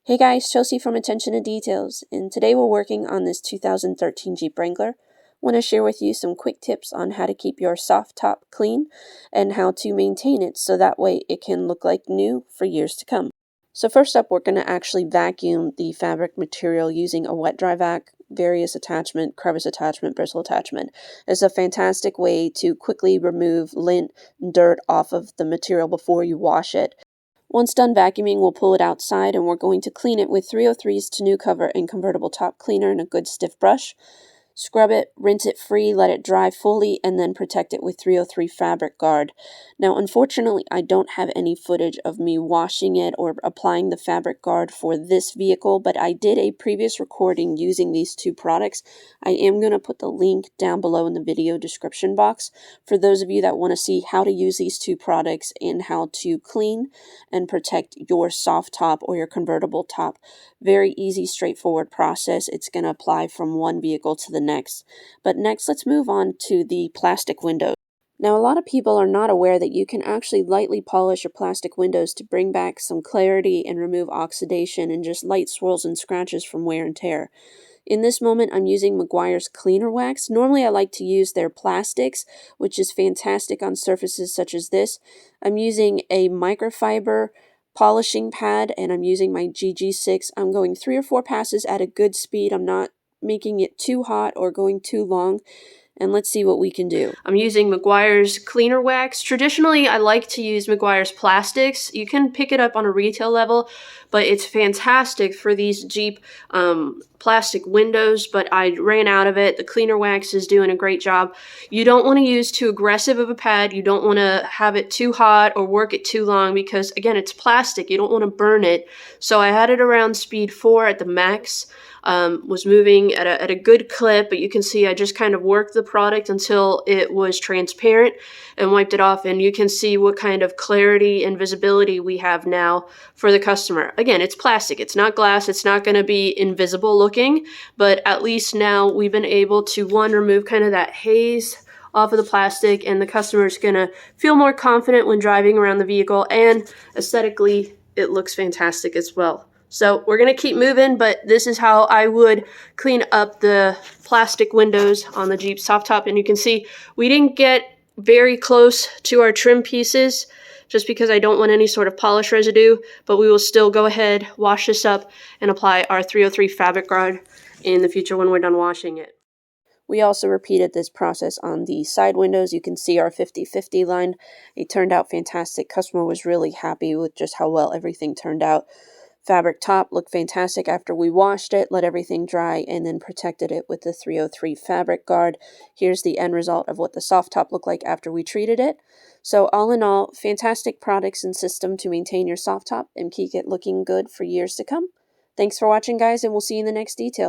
Hey guys, Chelsea from Attention to Details, and today we're working on this 2013 Jeep Wrangler. I want to share with you some quick tips on how to keep your soft top clean and how to maintain it so that way it can look like new for years to come. So first up, we're going to actually vacuum the fabric material using a wet dry vac, various attachment, crevice attachment, bristle attachment. It's a fantastic way to quickly remove lint and dirt off of the material before you wash it. Once done vacuuming, we'll pull it outside and we're going to clean it with 303's to new cover and convertible top cleaner and a good stiff brush. Scrub it, rinse it free, let it dry fully, and then protect it with 303 fabric guard. Now, unfortunately, I don't have any footage of me washing it or applying the fabric guard for this vehicle, but I did a previous recording using these two products. I am going to put the link down below in the video description box for those of you that want to see how to use these two products and how to clean and protect your soft top or your convertible top. Very easy, straightforward process. It's going to apply from one vehicle to the next. But next, let's move on to the plastic windows. Now, a lot of people are not aware that you can actually lightly polish your plastic windows to bring back some clarity and remove oxidation and just light swirls and scratches from wear and tear. In this moment, I'm using Meguiar's Cleaner Wax. Normally, I like to use their plastics, which is fantastic on surfaces such as this. I'm using a microfiber polishing pad, and I'm using my GG6. I'm going 3 or 4 passes at a good speed. I'm not making it too hot or going too long. And let's see what we can do. I'm using Meguiar's Cleaner Wax. Traditionally, I like to use Meguiar's plastics. You can pick it up on a retail level, but it's fantastic for these Jeep plastic windows, but I ran out of it. The Cleaner Wax is doing a great job. You don't want to use too aggressive of a pad. You don't want to have it too hot or work it too long because, again, it's plastic. You don't want to burn it. So I had it around speed 4 at the max. Was moving at a good clip, but you can see I just kind of worked the product until it was transparent and wiped it off, and you can see what kind of clarity and visibility we have now for the customer. Again, it's plastic, it's not glass, it's not going to be invisible looking, but at least now we've been able to, one, remove kind of that haze off of the plastic, and the customer is going to feel more confident when driving around the vehicle, and aesthetically it looks fantastic as well. So we're going to keep moving, but this is how I would clean up the plastic windows on the Jeep soft top. And you can see we didn't get very close to our trim pieces just because I don't want any sort of polish residue, but we will still go ahead, wash this up, and apply our 303 fabric guard in the future when we're done washing it. We also repeated this process on the side windows. You can see our 50-50 line. It turned out fantastic. Customer was really happy with just how well everything turned out. Fabric top looked fantastic after we washed it, let everything dry, and then protected it with the 303 fabric guard. Here's the end result of what the soft top looked like after we treated it. So all in all, fantastic products and system to maintain your soft top and keep it looking good for years to come. Thanks for watching, guys, and we'll see you in the next detail.